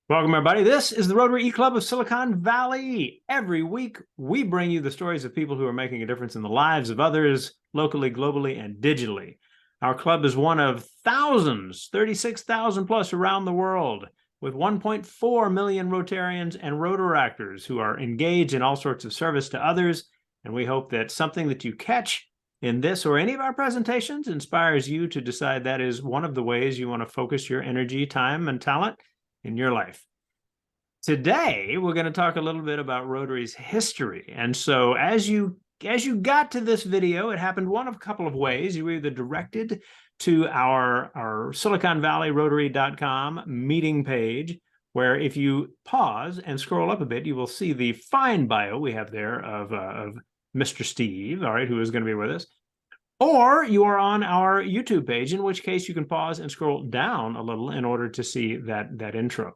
Welcome, everybody. This is the Rotary E-Club of Silicon Valley. Every week, we bring you the stories of people who are making a difference in the lives of others, locally, globally, and digitally. Our club is one of thousands, 36,000 plus around the world, with 1.4 million Rotarians and Rotaractors who are engaged in all sorts of service to others. And we hope that something that you catch in this or any of our presentations inspires you to decide that is one of the ways you want to focus your energy, time, and talent in your life. Today, we're going to talk a little bit about Rotary's history. And so as you got to this video, it happened one of a couple of ways. You were either directed to our Silicon Valley Rotary.com meeting page, where if you pause and scroll up a bit, you will see the fine bio we have there of Mr. Steve, all right, who is going to be with us. Or you are on our YouTube page, in which case you can pause and scroll down a little in order to see that intro.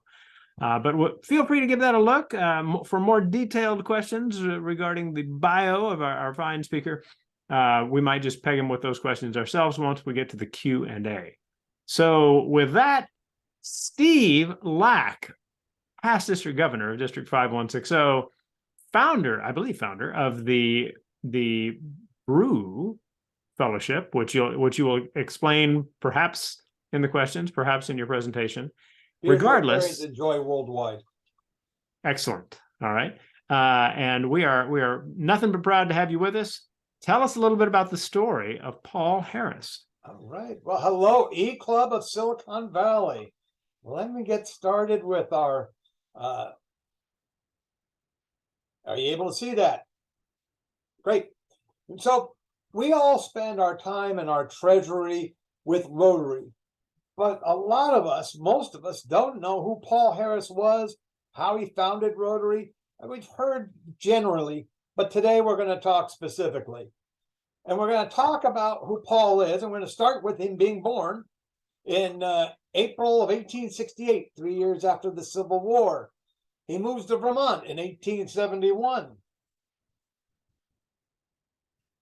But feel free to give that a look. For more detailed questions regarding the bio of our fine speaker, we might just peg him with those questions ourselves once we get to the Q&A. So with that, Steve Lack, past district governor of District 5160, I believe founder of the BREW Fellowship, which you will explain perhaps in the questions, perhaps in your presentation. Regardless, enjoy worldwide. Excellent. All right. And we are nothing but proud to have you with us. Tell us a little bit about the story of Paul Harris. All right. Well, hello, E-Club of Silicon Valley. Let me get started with our, are you able to see that? Great. So we all spend our time in our treasury with Rotary. But a lot of us, most of us, don't know who Paul Harris was, how he founded Rotary. And we've heard generally, but today we're going to talk specifically. And we're going to talk about who Paul is. And we're going to start with him being born in April of 1868, 3 years after the Civil War. He moves to Vermont in 1871.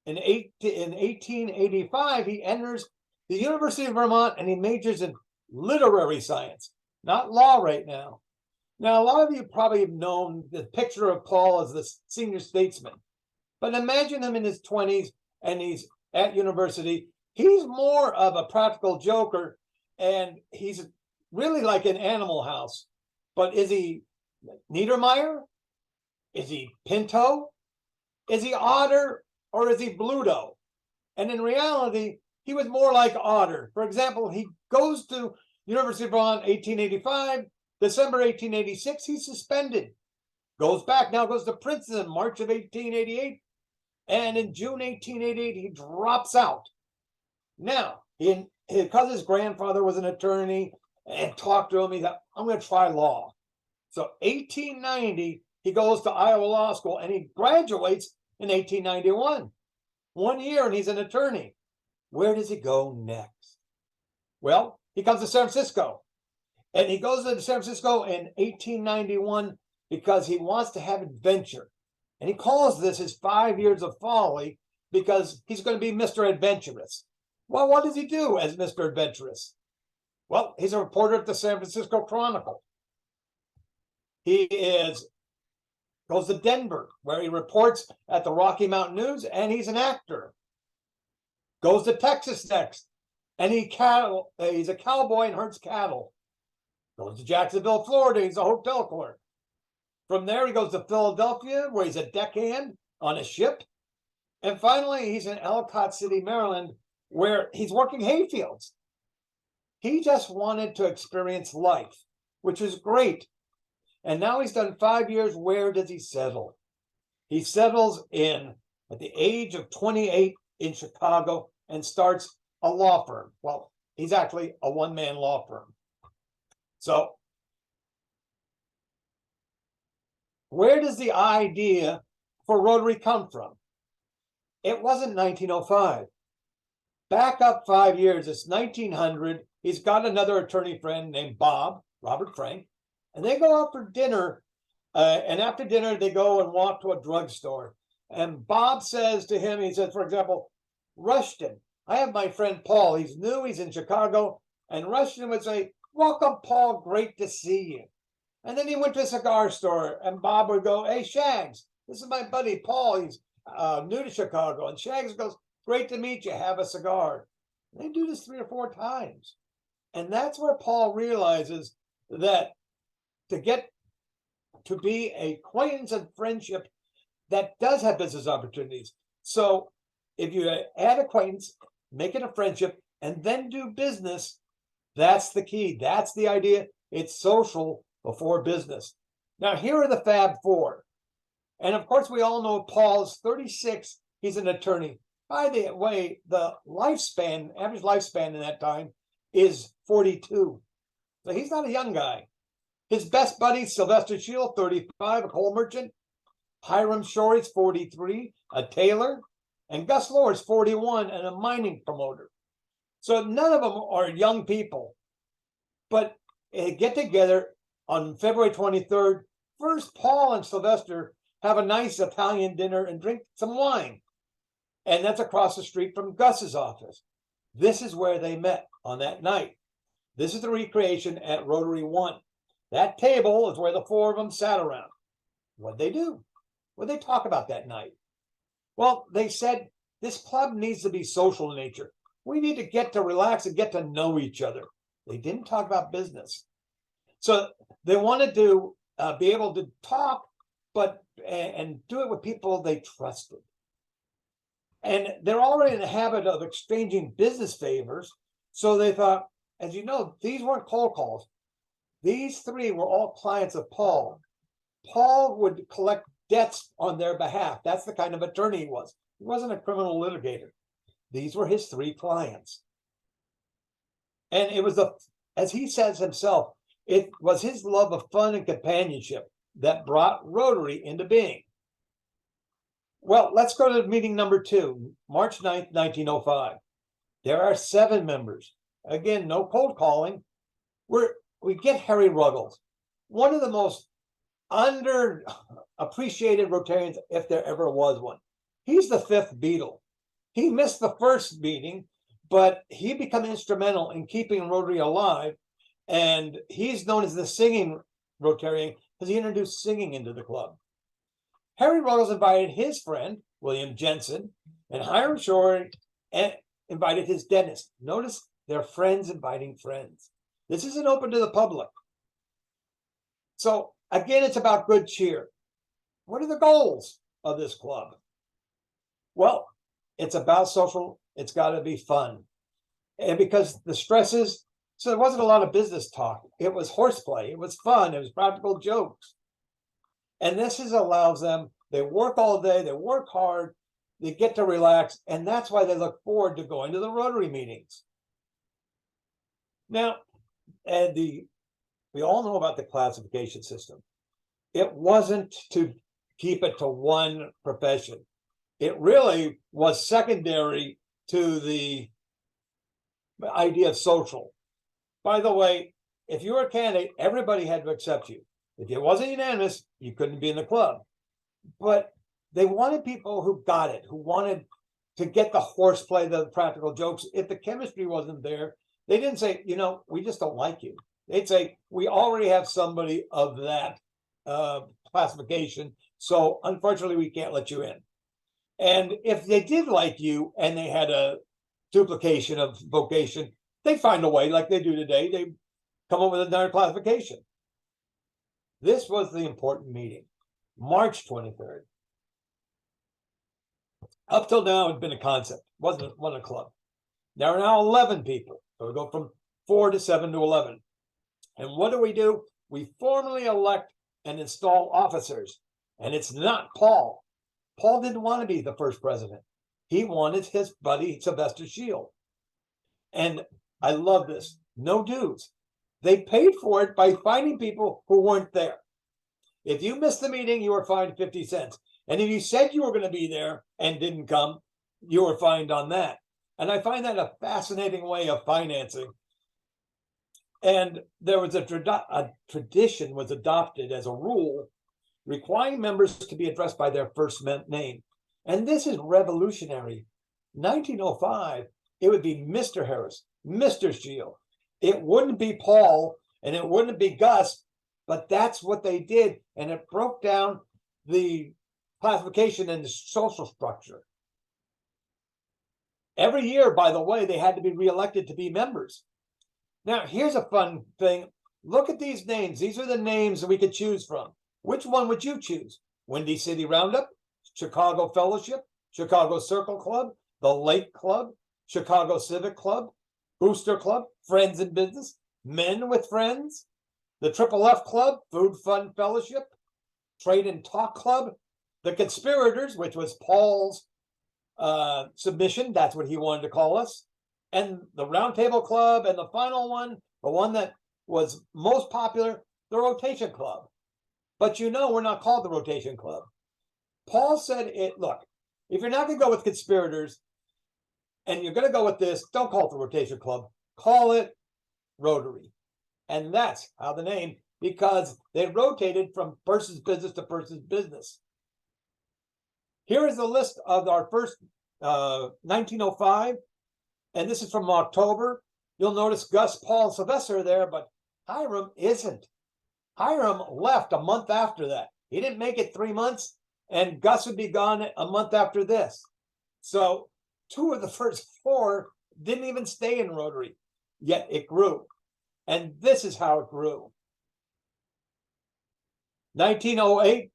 In 1885, he enters the University of Vermont, and he majors in literary science, not law right now. Now, a lot of you probably have known the picture of Paul as the senior statesman, but imagine him in his 20s and he's at university. He's more of a practical joker, and he's really like an Animal House. But is he Niedermeyer? Is he Pinto? Is he Otter, or is he Bluto? And in reality, he was more like Otter. For example, he goes to University of Vermont 1885, December 1886, he's suspended. Goes back, now goes to Princeton, March of 1888. And in June 1888, he drops out. Now, because his grandfather was an attorney and talked to him, he thought, I'm going to try law. So 1890, he goes to Iowa Law School, and he graduates in 1891. 1 year, and he's an attorney. Where does he go next? Well, he comes to San Francisco, and he goes to San Francisco in 1891 because he wants to have adventure. And he calls this his 5 years of folly because he's going to be Mr. Adventurous. Well, what does he do as Mr. Adventurous? Well, he's a reporter at the San Francisco Chronicle. He goes to Denver, where he reports at the Rocky Mountain News, and he's an actor. Goes to Texas next, and he's a cowboy and herds cattle. Goes to Jacksonville, Florida, he's a hotel clerk. From there, he goes to Philadelphia, where he's a deckhand on a ship. And finally, he's in Ellicott City, Maryland, where he's working hayfields. He just wanted to experience life, which is great. And now he's done 5 years. Where does he settle? He settles at the age of 28 in Chicago and starts a law firm. Well, he's actually a one-man law firm. So where does the idea for Rotary come from? It wasn't 1905. Back up 5 years, it's 1900. He's got another attorney friend named Robert Frank, and they go out for dinner. And after dinner, they go and walk to a drugstore. And Bob says to him, he says, for example, Rushton, I have my friend Paul. He's new, he's in Chicago. And Rushton would say, welcome, Paul, great to see you. And then he went to a cigar store, and Bob would go, "Hey, Shags, this is my buddy Paul. He's new to Chicago." And Shags goes, "Great to meet you. Have a cigar." And they do this 3 or 4 times. And that's where Paul realizes that to get to be a acquaintance and friendship that does have business opportunities. So if you add acquaintance, make it a friendship, and then do business, that's the key. That's the idea. It's social before business. Now, here are the Fab Four. And of course, we all know Paul is 36. He's an attorney. By the way, the lifespan, average lifespan in that time is 42. So he's not a young guy. His best buddy, Sylvester Shield, 35, a coal merchant. Hiram Shore is 43, a tailor. And Gus Lohr is 41 and a mining promoter. So none of them are young people. But get together on February 23rd. First, Paul and Sylvester have a nice Italian dinner and drink some wine. And that's across the street from Gus's office. This is where they met on that night. This is the recreation at Rotary 1. That table is where the four of them sat around. What'd they do? What'd they talk about that night? Well, they said, this club needs to be social in nature. We need to get to relax and get to know each other. They didn't talk about business. So they wanted to be able to talk, but and do it with people they trusted. And they're already in the habit of exchanging business favors. So they thought, as you know, these weren't cold calls. These three were all clients of Paul. Paul would collect debts on their behalf. That's the kind of attorney he was. He wasn't a criminal litigator. These were his three clients. And it was, as he says himself, it was his love of fun and companionship that brought Rotary into being. Well, let's go to meeting number 2, March 9th, 1905. There are 7 members. Again, no cold calling. We get Harry Ruggles, one of the most underappreciated Rotarians, if there ever was one. He's the 5th Beatle. He missed the first meeting, but he became instrumental in keeping Rotary alive. And he's known as the singing Rotarian because he introduced singing into the club. Harry Ruggles invited his friend, William Jensen, and Hiram Shore invited his dentist. Notice they're friends inviting friends. This isn't open to the public. So again, it's about good cheer. What are the goals of this club? Well, it's about social. It's got to be fun. And because the stresses, so there wasn't a lot of business talk. It was horseplay. It was fun. It was practical jokes. And this allows them, they work all day, they work hard, they get to relax, and that's why they look forward to going to the Rotary meetings. Now, we all know about the classification system. It wasn't to keep it to one profession. It really was secondary to the idea of social. By the way, if you were a candidate, everybody had to accept you. If it wasn't unanimous, you couldn't be in the club. But they wanted people who got it, who wanted to get the horseplay, the practical jokes. If the chemistry wasn't there, they didn't say, we just don't like you. They'd say, we already have somebody of that classification, so unfortunately, we can't let you in. And if they did like you and they had a duplication of vocation, they'd find a way, like they do today. They come up with another classification. This was the important meeting, March 23rd. Up till now, it's been a concept. Wasn't a club. There are now 11 people. So we go from 4 to 7 to 11. And what do? We formally elect and install officers. And it's not Paul. Paul didn't want to be the first president. He wanted his buddy, Sylvester Shield. And I love this. No dues. They paid for it by finding people who weren't there. If you missed the meeting, you were fined 50 cents. And if you said you were going to be there and didn't come, you were fined on that. And I find that a fascinating way of financing. And there was a tradition was adopted as a rule requiring members to be addressed by their first name. And this is revolutionary. 1905, it would be Mr. Harris, Mr. Shield. It wouldn't be Paul and it wouldn't be Gus, but that's what they did. And it broke down the classification and the social structure. Every year, by the way, they had to be reelected to be members. Now, here's a fun thing. Look at these names. These are the names that we could choose from. Which one would you choose? Windy City Roundup, Chicago Fellowship, Chicago Circle Club, the Lake Club, Chicago Civic Club, Booster Club, Friends in Business, Men with Friends, the Triple F Club, Food Fund Fellowship, Trade and Talk Club, the Conspirators, which was Paul's submission. That's what he wanted to call us. And the Roundtable Club, and the final one, the one that was most popular, the Rotation Club. But you know, we're not called the Rotation Club. Paul said, look, if you're not going to go with Conspirators and you're going to go with this, don't call it the Rotation Club, call it Rotary. And that's how the name, because they rotated from person's business to person's business. Here is the list of our first 1905, and this is from October. You'll notice Gus, Paul, and Sylvester are there, but Hiram isn't. Hiram left a month after that. He didn't make it 3 months, and Gus would be gone a month after this. So 2 of the first 4 didn't even stay in Rotary, yet it grew. And this is how it grew. 1908,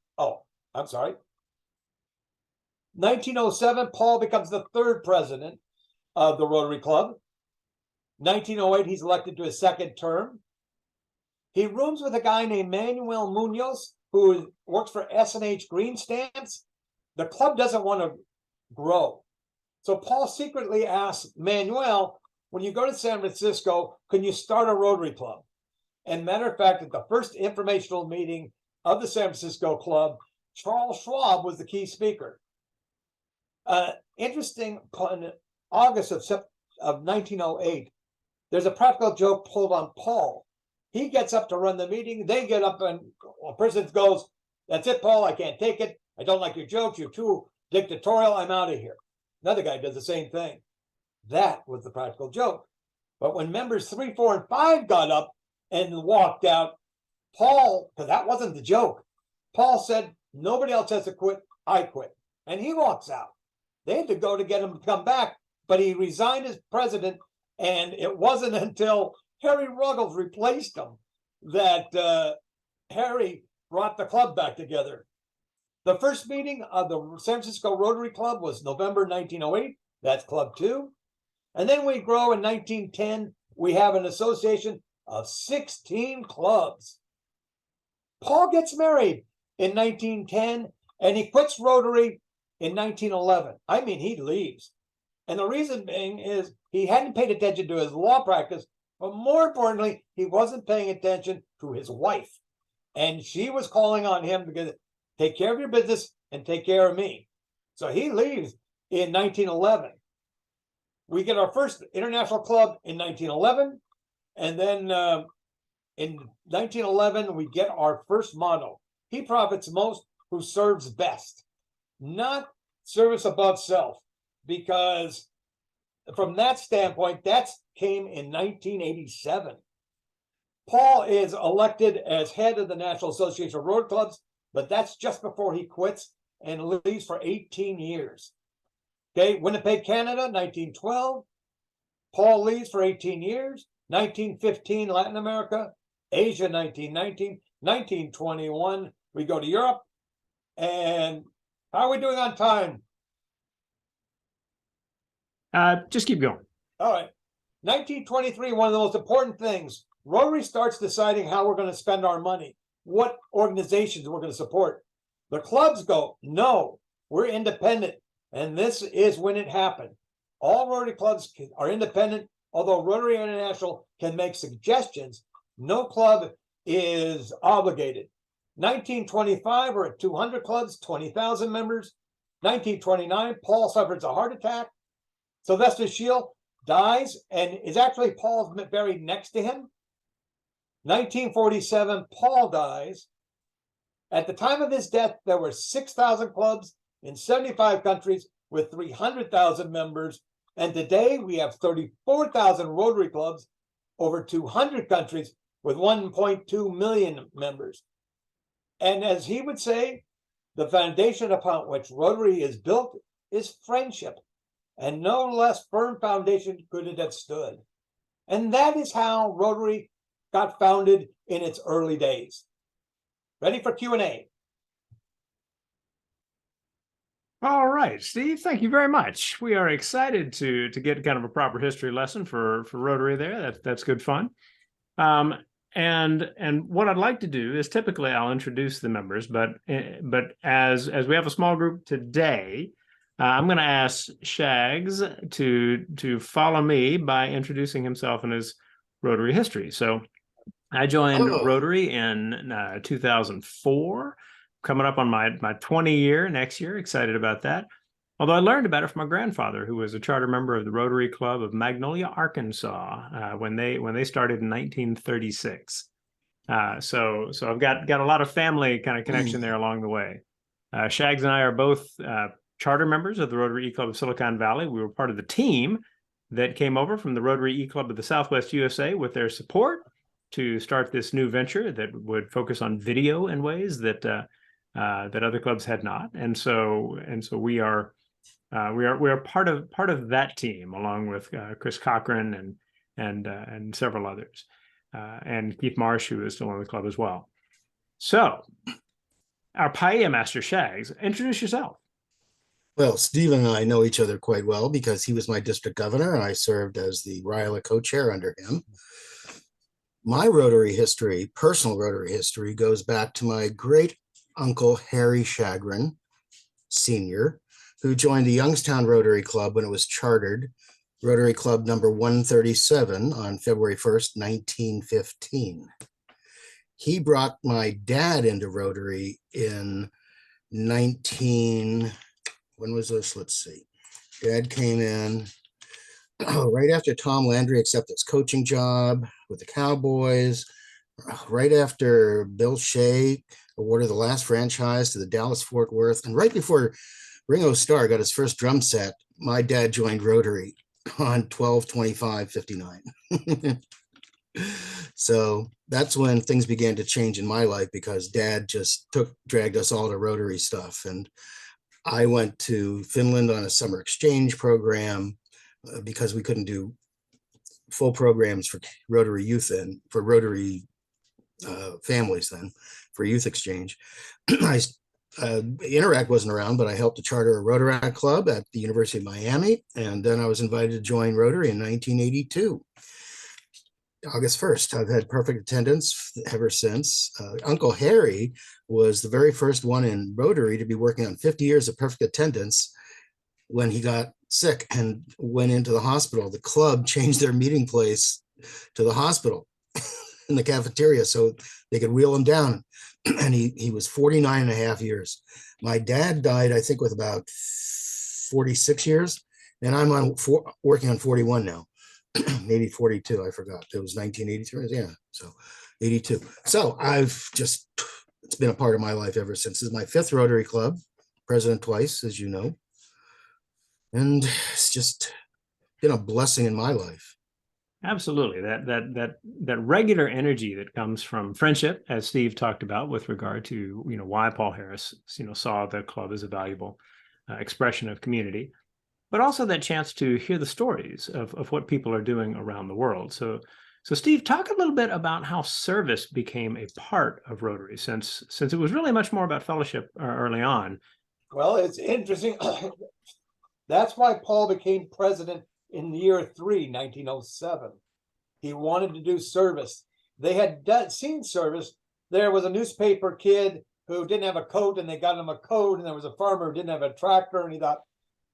1907, Paul becomes the 3rd president of the Rotary Club. 1908, he's elected to his 2nd term. He rooms with a guy named Manuel Munoz, who works for S&H Green Stamps. The club doesn't want to grow. So Paul secretly asks Manuel, when you go to San Francisco, can you start a Rotary Club? And matter of fact, at the first informational meeting of the San Francisco Club, Charles Schwab was the key speaker. Interesting, in August of 1908, there's a practical joke pulled on Paul. He gets up to run the meeting. They get up and a person goes, "That's it, Paul, I can't take it. I don't like your jokes. You're too dictatorial. I'm out of here." Another guy does the same thing. That was the practical joke. But when members 3, 4, and 5 got up and walked out, Paul, because that wasn't the joke, Paul said, "Nobody else has to quit. I quit." And he walks out. They had to go to get him to come back, but he resigned as president, and it wasn't until Harry Ruggles replaced him that Harry brought the club back together. The first meeting of the San Francisco Rotary Club was November 1908. That's Club 2. And then we grow in 1910. We have an association of 16 clubs. Paul gets married in 1910, and he quits Rotary in 1911. I mean, he leaves. And the reason being is he hadn't paid attention to his law practice, but more importantly, he wasn't paying attention to his wife. And she was calling on him to take care of your business and take care of me. So he leaves in 1911. We get our first international club in 1911. And then in 1911, we get our first motto: he profits most who serves best, not service above self. Because from that standpoint, that came in 1987. Paul is elected as head of the National Association of Road Clubs, but that's just before he quits and leaves for 18 years. Okay, Winnipeg, Canada, 1912. Paul leaves for 18 years. 1915, Latin America. Asia, 1919. 1921, we go to Europe. And how are we doing on time? Just keep going. All right. 1923, one of the most important things. Rotary starts deciding how we're going to spend our money, what organizations we're going to support. The clubs go, no, we're independent. And this is when it happened. All Rotary clubs are independent, although Rotary International can make suggestions. No club is obligated. 1925, we're at 200 clubs, 20,000 members. 1929, Paul suffers a heart attack. Sylvester Shield dies and is actually Paul's buried next to him. 1947, Paul dies. At the time of his death, there were 6,000 clubs in 75 countries with 300,000 members. And today we have 34,000 Rotary clubs over 200 countries with 1.2 million members. And as he would say, the foundation upon which Rotary is built is friendship, and no less firm foundation could it have stood. And that is how Rotary got founded in its early days. Ready for Q&A? All right, Steve, thank you very much. We are excited to get kind of a proper history lesson for Rotary there. That's good fun. And what I'd like to do is typically I'll introduce the members, but as we have a small group today, I'm going to ask Shags to follow me by introducing himself and his Rotary history. So I joined Rotary in 2004, coming up on my 20 year next year. Excited about that. Although I learned about it from my grandfather, who was a charter member of the Rotary Club of Magnolia, Arkansas, when they started in 1936. So I've got a lot of family kind of connection there along the way. Shags and I are both charter members of the Rotary E-Club of Silicon Valley. We were part of the team that came over from the Rotary E-Club of the Southwest USA with their support to start this new venture that would focus on video in ways that other clubs had not. And so we are part of that team, along with Chris Cochran and several others, and Keith Marsh, who is still on the club as well. So, our Paella Master Shags, introduce yourself. Well, Steve and I know each other quite well because he was my district governor and I served as the RILA co-chair under him. My Rotary history, personal Rotary history, goes back to my great uncle Harry Shagrin, Sr., who joined the Youngstown Rotary Club when it was chartered, Rotary Club number 137 on February 1st, 1915. He brought my dad into Rotary in when was this? Let's see. Dad came in right after Tom Landry accepted his coaching job with the Cowboys, right after Bill Shea awarded the last franchise to the Dallas-Fort Worth, and right before Ringo Starr got his first drum set, my dad joined Rotary on 12/25/59. So that's when things began to change in my life because Dad just dragged us all to Rotary stuff. And I went to Finland on a summer exchange program because we couldn't do full programs for Rotary youth and for Rotary families then for youth exchange. Interact wasn't around, but I helped to charter a Rotaract club at the University of Miami. And then I was invited to join Rotary in 1982. August 1st. I've had perfect attendance ever since. Uncle Harry was the very first one in Rotary to be working on 50 years of perfect attendance when he got sick and went into the hospital. The club changed their meeting place to the hospital in the cafeteria so they could wheel him down. And he was 49 and a half years. My dad died, I think, with about 46 years. And I'm working on 41 now. Maybe 42, I forgot. It was 1983, yeah, so 82. So it's been a part of my life ever since. This is my 5th Rotary Club, president twice, as you know. And it's just been a blessing in my life. Absolutely. That regular energy that comes from friendship, as Steve talked about with regard to, why Paul Harris, saw the club as a valuable expression of community, but also that chance to hear the stories of what people are doing around the world. So Steve, talk a little bit about how service became a part of Rotary, since it was really much more about fellowship early on. Well, it's interesting. That's why Paul became president in the year 1907. He wanted to do service. They had seen service. There was a newspaper kid who didn't have a coat, and they got him a coat, and there was a farmer who didn't have a tractor, and he thought,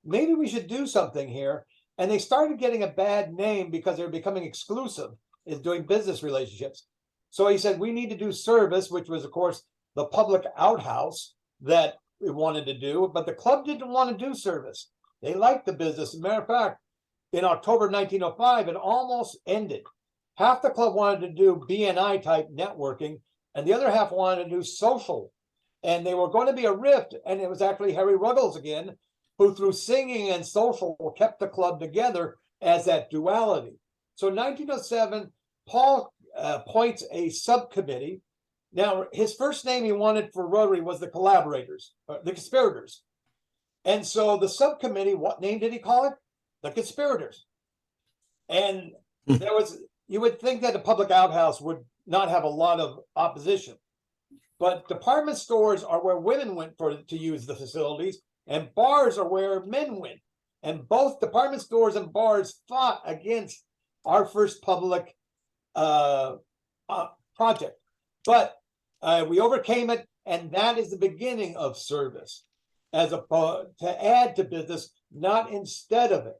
maybe we should do something here. And they started getting a bad name because they were becoming exclusive in doing business relationships. So he said, we need to do service, which was, of course, the public outhouse that we wanted to do. But the club didn't want to do service. They liked the business. As a matter of fact, in October 1905, it almost ended. Half the club wanted to do BNI type networking, and the other half wanted to do social. And they were going to be a rift. And it was actually Harry Ruggles again, who through singing and social kept the club together as that duality. So in 1907, Paul appoints a subcommittee. Now, his first name he wanted for Rotary was the collaborators, the conspirators. And so the subcommittee, what name did he call it? The conspirators. And there was, you would think that a public outhouse would not have a lot of opposition. But department stores are where women went to use the facilities, and bars are where men went. And both department stores and bars fought against our first public project. But we overcame it, and that is the beginning of service, as opposed to add to business, not instead of it.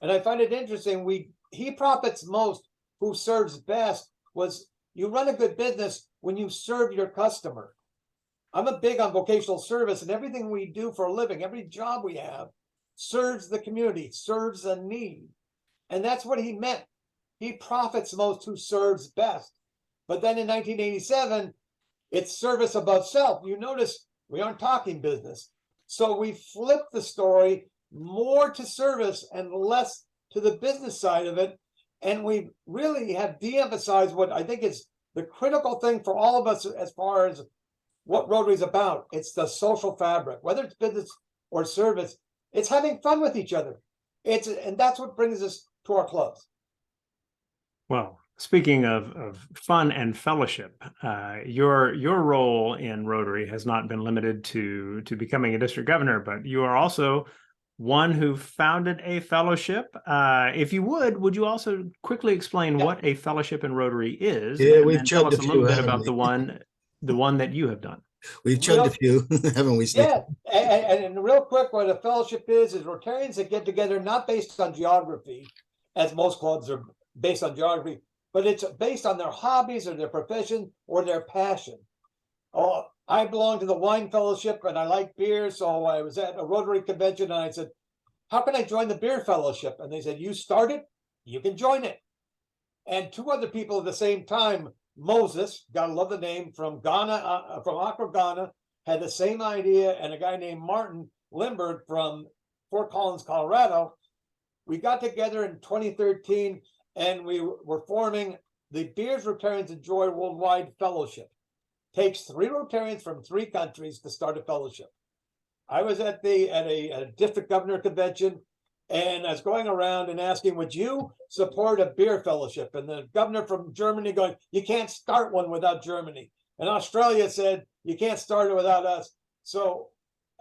And I find it interesting. He profits most, who serves best. Was you run a good business when you serve your customer. I'm a big on vocational service, and everything we do for a living, every job we have, serves the community, serves a need. And that's what he meant. He profits most who serves best. But then in 1987, it's service above self. You notice we aren't talking business. So we flipped the story more to service and less to the business side of it. And we really have de-emphasized what I think is the critical thing for all of us as far as what Rotary is about. It's the social fabric, whether it's business or service. It's having fun with each other. And that's what brings us to our clubs. Well, speaking of fun and fellowship, your role in Rotary has not been limited to becoming a district governor, but you are also one who founded a fellowship. If you would you also quickly explain what a fellowship in Rotary is? Yeah, and we've then tell chugged us a a little few, bit haven't about the one that you have done. We've chugged a few, haven't we, Steve? Yeah, and real quick, what a fellowship is Rotarians that get together, not based on geography, as most clubs are based on geography, but it's based on their hobbies or their profession or their passion. Oh, I belong to the wine fellowship and I like beer. So I was at a Rotary convention and I said, how can I join the beer fellowship? And they said, you start it, you can join it. And two other people at the same time, Moses, gotta love the name, from Ghana, from Accra, Ghana, had the same idea, and a guy named Martin Lindbergh from Fort Collins, Colorado. We got together in 2013 and we were forming the Beers Rotarians Enjoy Worldwide Fellowship. Takes 3 Rotarians from 3 countries to start a fellowship. I was at a district governor convention, and I was going around and asking, would you support a beer fellowship? And the governor from Germany going, you can't start one without Germany. And Australia said, you can't start it without us. So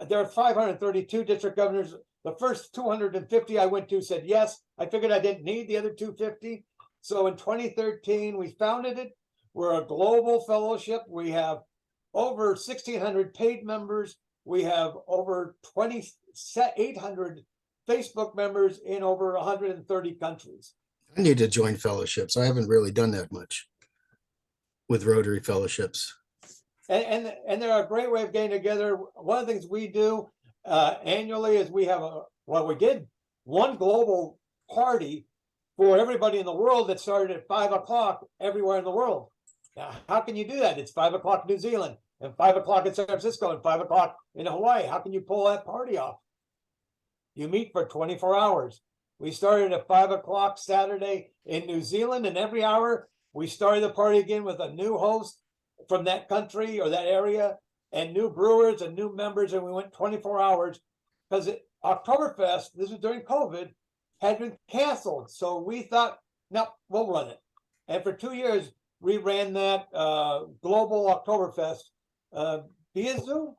there are 532 district governors. The first 250 I went to said yes. I figured I didn't need the other 250. So in 2013, we founded it. We're a global fellowship. We have over 1,600 paid members. We have over 2,800 Facebook members in over 130 countries. I need to join fellowships. I haven't really done that much with Rotary fellowships. And they're a great way of getting together. One of the things we do annually is we have we did one global party for everybody in the world that started at 5 o'clock everywhere in the world. Now, how can you do that? It's 5 o'clock in New Zealand and 5 o'clock in San Francisco and 5 o'clock in Hawaii. How can you pull that party off? You meet for 24 hours. We started at 5 o'clock Saturday in New Zealand, and every hour we started the party again with a new host from that country or that area, and new brewers and new members, and we went 24 hours because Oktoberfest, this was during COVID, had been canceled. So we thought, no, we'll run it. And for 2 years, we ran that global Oktoberfest via Zoom.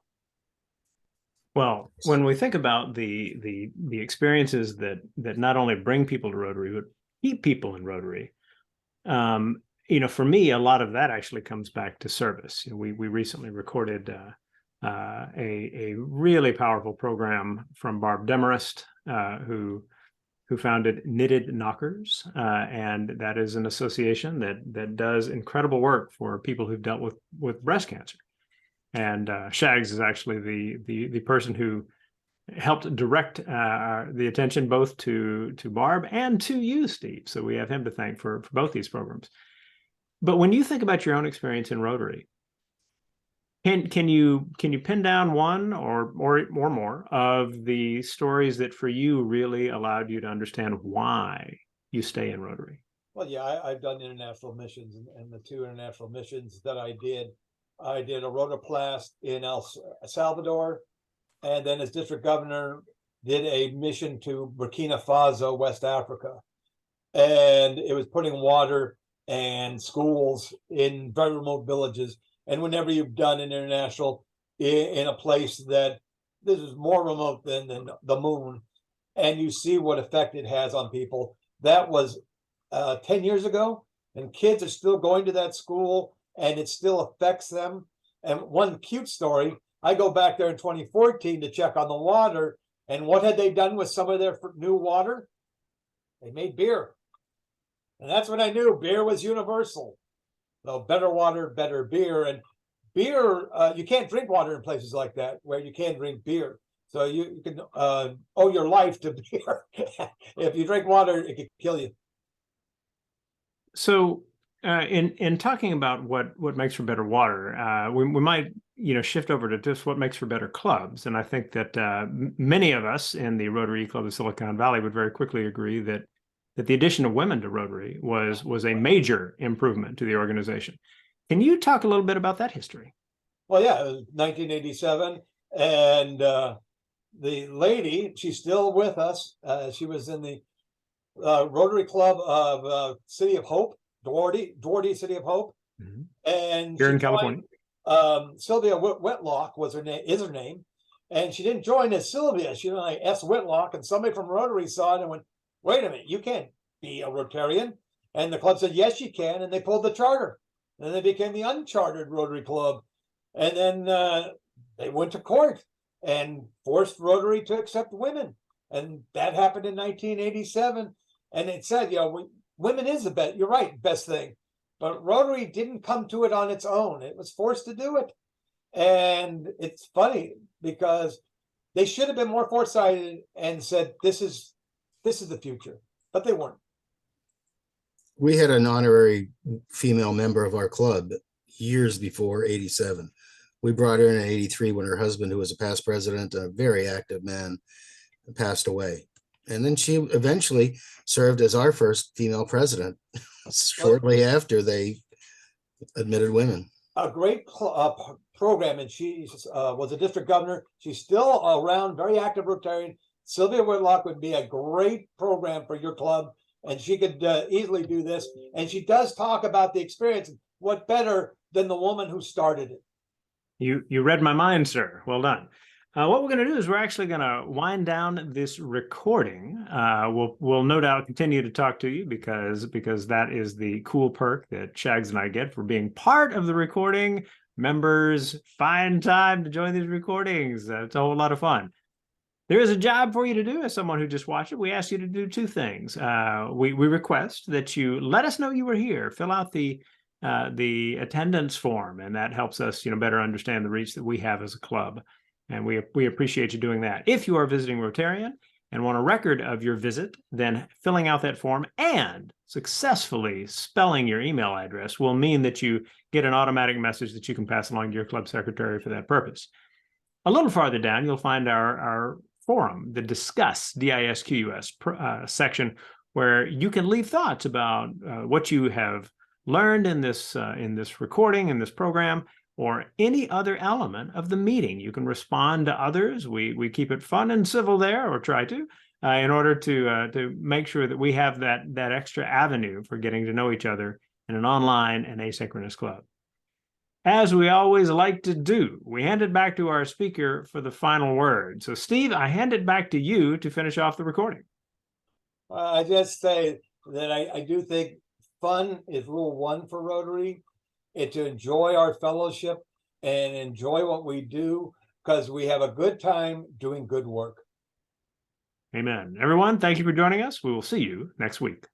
Well, when we think about the experiences that not only bring people to Rotary, but keep people in Rotary, for me, a lot of that actually comes back to service. We recently recorded a really powerful program from Barb Demarest, who founded Knitted Knockers, and that is an association that does incredible work for people who've dealt with breast cancer. And Shags is actually the person who helped direct the attention both to Barb and to you, Steve. So we have him to thank for both these programs. But when you think about your own experience in Rotary, can you pin down one or more of the stories that for you really allowed you to understand why you stay in Rotary? Well, yeah, I've done international missions, and the 2 international missions that I did a rotoplast in El Salvador, and then as district governor, did a mission to Burkina Faso, West Africa. And it was putting water and schools in very remote villages. And whenever you've done an international in a place that this is more remote than the moon, and you see what effect it has on people, that was 10 years ago, and kids are still going to that school, and it still affects them. And one cute story, I go back there in 2014 to check on the water, and what had they done with some of their new water? They made beer. And that's when I knew beer was universal. So better water, better beer. And beer, you can't drink water in places like that where you can drink beer. So you can owe your life to beer. If you drink water, it could kill you. So in talking about what makes for better water, we might shift over to just what makes for better clubs. And I think that many of us in the Rotary Club of Silicon Valley would very quickly agree that the addition of women to Rotary was a major improvement to the organization. Can you talk a little bit about that history? Well, yeah, it was 1987, and the lady, she's still with us. She was in the Rotary Club of City of Hope, Duarte City of Hope, and Here in California. Sylvia Whitlock was is her name, and she didn't join as Sylvia. She was like S. Whitlock, and somebody from Rotary saw it and went, "Wait a minute, you can't be a Rotarian." And the club said, "Yes, you can," and they pulled the charter. And they became the unchartered Rotary Club, and then they went to court and forced Rotary to accept women, and that happened in 1987. And it said, women is the best. You're right, best thing. But Rotary didn't come to it on its own. It was forced to do it. And it's funny because they should have been more foresighted and said, this is the future, but they weren't. We had an honorary female member of our club years before 87. We brought her in 83 when her husband, who was a past president, a very active man, passed away. And then she eventually served as our first female president shortly after they admitted women. A great program, and she was a district governor. She's still around, very active Rotarian. Sylvia Whitlock would be a great program for your club, and she could easily do this. And she does talk about the experience. What better than the woman who started it? You read my mind, sir. Well done. What we're going to do is we're actually going to wind down this recording. We'll no doubt continue to talk to you because that is the cool perk that Shags and I get for being part of the recording. Members find time to join these recordings. It's a whole lot of fun. There is a job for you to do as someone who just watched it. We ask you to do 2 things. We request that you let us know you were here. Fill out the attendance form, and that helps us better understand the reach that we have as a club. And we appreciate you doing that. If you are visiting Rotarian and want a record of your visit, then filling out that form and successfully spelling your email address will mean that you get an automatic message that you can pass along to your club secretary for that purpose. A little farther down, you'll find our forum, the Discuss, DISQUS section, where you can leave thoughts about what you have learned in this recording, in this program, or any other element of the meeting. You can respond to others. We keep it fun and civil there, or try to, in order to make sure that we have that extra avenue for getting to know each other in an online and asynchronous club. As we always like to do, we hand it back to our speaker for the final word. So, Steve, I hand it back to you to finish off the recording. I just say that I do think fun is rule 1 for Rotary. It's to enjoy our fellowship and enjoy what we do, because we have a good time doing good work. Amen. Everyone, thank you for joining us. We will see you next week.